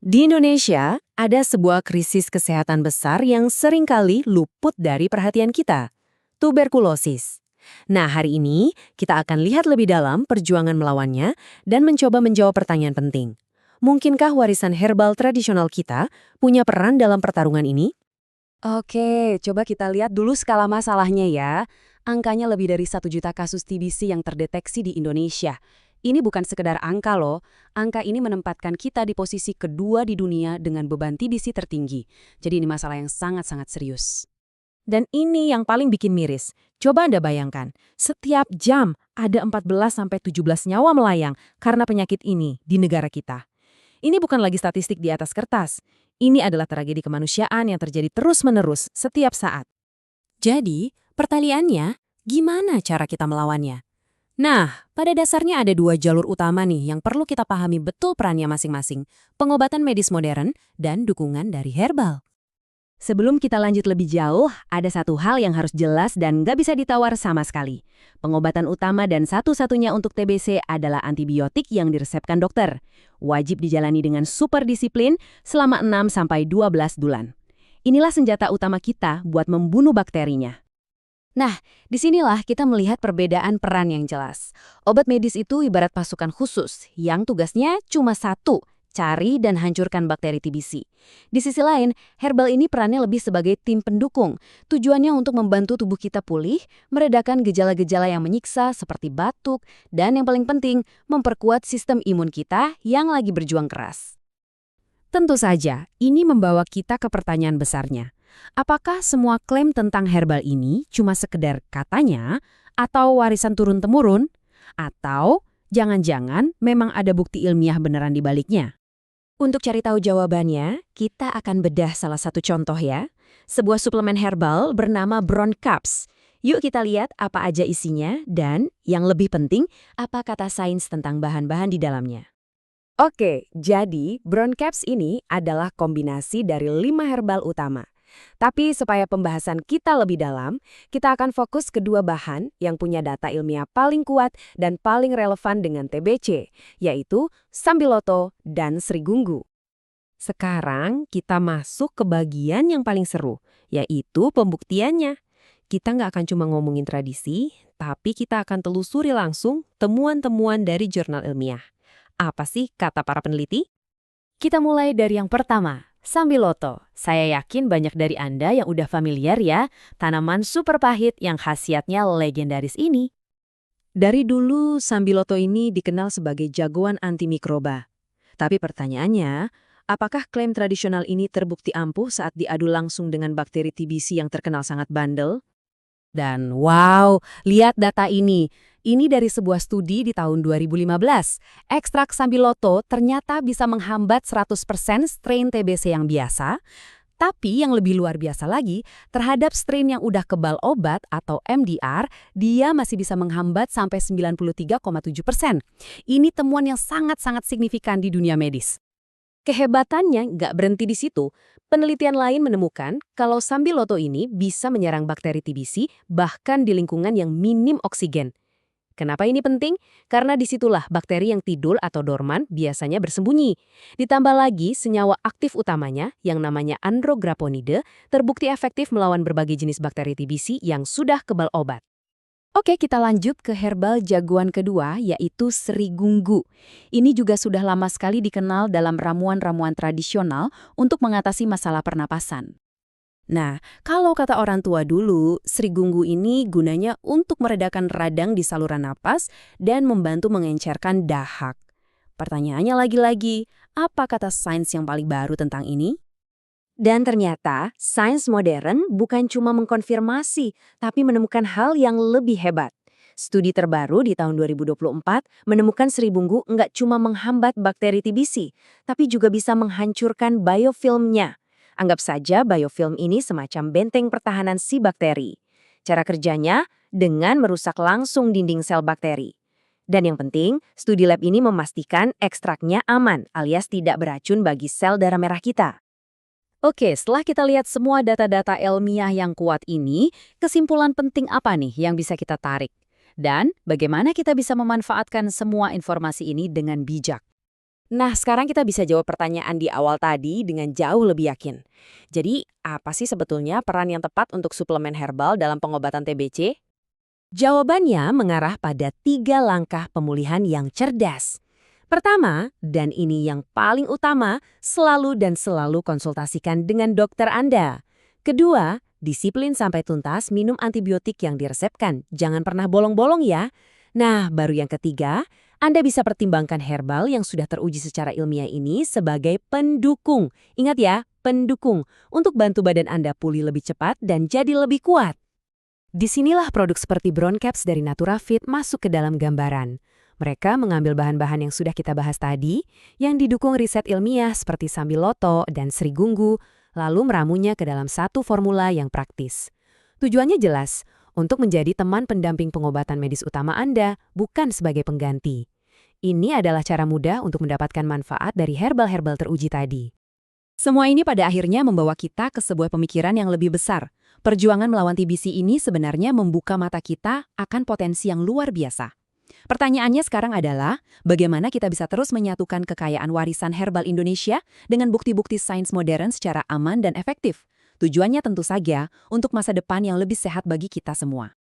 Di Indonesia, ada sebuah krisis kesehatan besar yang seringkali luput dari perhatian kita, tuberkulosis. Nah, hari ini kita akan lihat lebih dalam perjuangan melawannya dan mencoba menjawab pertanyaan penting. Mungkinkah warisan herbal tradisional kita punya peran dalam pertarungan ini? Oke, coba kita lihat dulu skala masalahnya ya. Angkanya lebih dari 1 juta kasus TBC yang terdeteksi di Indonesia. Ini bukan sekedar angka loh. Angka ini menempatkan kita di posisi kedua di dunia dengan beban TBC tertinggi. Jadi ini masalah yang sangat-sangat serius. Dan ini yang paling bikin miris. Coba Anda bayangkan, setiap jam ada 14-17 nyawa melayang karena penyakit ini di negara kita. Ini bukan lagi statistik di atas kertas. Ini adalah tragedi kemanusiaan yang terjadi terus-menerus setiap saat. Jadi, pertanyaannya, gimana cara kita melawannya? Nah, pada dasarnya ada dua jalur utama nih yang perlu kita pahami betul perannya masing-masing. Pengobatan medis modern dan dukungan dari herbal. Sebelum kita lanjut lebih jauh, ada satu hal yang harus jelas dan nggak bisa ditawar sama sekali. Pengobatan utama dan satu-satunya untuk TBC adalah antibiotik yang diresepkan dokter. Wajib dijalani dengan super disiplin selama 6-12 bulan. Inilah senjata utama kita buat membunuh bakterinya. Nah, disinilah kita melihat perbedaan peran yang jelas. Obat medis itu ibarat pasukan khusus yang tugasnya cuma satu, cari dan hancurkan bakteri TBC. Di sisi lain, herbal ini perannya lebih sebagai tim pendukung. Tujuannya untuk membantu tubuh kita pulih, meredakan gejala-gejala yang menyiksa seperti batuk, dan yang paling penting, memperkuat sistem imun kita yang lagi berjuang keras. Tentu saja, ini membawa kita ke pertanyaan besarnya. Apakah semua klaim tentang herbal ini cuma sekedar katanya, atau warisan turun-temurun, atau jangan-jangan memang ada bukti ilmiah beneran di baliknya? Untuk cari tahu jawabannya, kita akan bedah salah satu contoh ya. Sebuah suplemen herbal bernama Bron Caps. Yuk kita lihat apa aja isinya dan, yang lebih penting, apa kata sains tentang bahan-bahan di dalamnya. Oke, jadi Bron Caps ini adalah kombinasi dari 5 herbal utama. Tapi supaya pembahasan kita lebih dalam, kita akan fokus ke dua bahan yang punya data ilmiah paling kuat dan paling relevan dengan TBC, yaitu Sambiloto dan Srigungu. Sekarang kita masuk ke bagian yang paling seru, yaitu pembuktiannya. Kita nggak akan cuma ngomongin tradisi, tapi kita akan telusuri langsung temuan-temuan dari jurnal ilmiah. Apa sih kata para peneliti? Kita mulai dari yang pertama. Sambiloto, saya yakin banyak dari Anda yang udah familiar ya, tanaman super pahit yang khasiatnya legendaris ini. Dari dulu, Sambiloto ini dikenal sebagai jagoan antimikroba. Tapi pertanyaannya, apakah klaim tradisional ini terbukti ampuh saat diadu langsung dengan bakteri TBC yang terkenal sangat bandel? Dan wow, lihat data ini. Ini dari sebuah studi di tahun 2015. Ekstrak Sambiloto ternyata bisa menghambat 100% strain TBC yang biasa, tapi yang lebih luar biasa lagi, terhadap strain yang udah kebal obat atau MDR, dia masih bisa menghambat sampai 93,7%. Ini temuan yang sangat-sangat signifikan di dunia medis. Kehebatannya nggak berhenti di situ. Penelitian lain menemukan kalau Sambiloto ini bisa menyerang bakteri TBC bahkan di lingkungan yang minim oksigen. Kenapa ini penting? Karena disitulah bakteri yang tidur atau dorman biasanya bersembunyi. Ditambah lagi senyawa aktif utamanya yang namanya andrograponide terbukti efektif melawan berbagai jenis bakteri TBC yang sudah kebal obat. Oke, kita lanjut ke herbal jagoan kedua, yaitu Srigungu. Ini juga sudah lama sekali dikenal dalam ramuan-ramuan tradisional untuk mengatasi masalah pernapasan. Nah, kalau kata orang tua dulu, Srigungu ini gunanya untuk meredakan radang di saluran napas dan membantu mengencerkan dahak. Pertanyaannya lagi-lagi, apa kata sains yang paling baru tentang ini? Dan ternyata, sains modern bukan cuma mengkonfirmasi, tapi menemukan hal yang lebih hebat. Studi terbaru di tahun 2024 menemukan Srigungu nggak cuma menghambat bakteri TBC, tapi juga bisa menghancurkan biofilmnya. Anggap saja biofilm ini semacam benteng pertahanan si bakteri. Cara kerjanya dengan merusak langsung dinding sel bakteri. Dan yang penting, studi lab ini memastikan ekstraknya aman alias tidak beracun bagi sel darah merah kita. Oke, setelah kita lihat semua data-data ilmiah yang kuat ini, kesimpulan penting apa nih yang bisa kita tarik? Dan bagaimana kita bisa memanfaatkan semua informasi ini dengan bijak? Nah, sekarang kita bisa jawab pertanyaan di awal tadi dengan jauh lebih yakin. Jadi, apa sih sebetulnya peran yang tepat untuk suplemen herbal dalam pengobatan TBC? Jawabannya mengarah pada 3 langkah pemulihan yang cerdas. Pertama, dan ini yang paling utama, selalu konsultasikan dengan dokter Anda. Kedua, disiplin sampai tuntas minum antibiotik yang diresepkan. Jangan pernah bolong-bolong ya. Nah, baru yang ketiga, Anda bisa pertimbangkan herbal yang sudah teruji secara ilmiah ini sebagai pendukung. Ingat ya, pendukung untuk bantu badan Anda pulih lebih cepat dan jadi lebih kuat. Disinilah produk seperti Brown Caps dari Naturafit masuk ke dalam gambaran. Mereka mengambil bahan-bahan yang sudah kita bahas tadi, yang didukung riset ilmiah seperti Sambiloto dan Srigunggu, lalu meramunya ke dalam satu formula yang praktis. Tujuannya jelas, untuk menjadi teman pendamping pengobatan medis utama Anda, bukan sebagai pengganti. Ini adalah cara mudah untuk mendapatkan manfaat dari herbal-herbal teruji tadi. Semua ini pada akhirnya membawa kita ke sebuah pemikiran yang lebih besar. Perjuangan melawan TBC ini sebenarnya membuka mata kita akan potensi yang luar biasa. Pertanyaannya sekarang adalah, bagaimana kita bisa terus menyatukan kekayaan warisan herbal Indonesia dengan bukti-bukti sains modern secara aman dan efektif? Tujuannya tentu saja untuk masa depan yang lebih sehat bagi kita semua.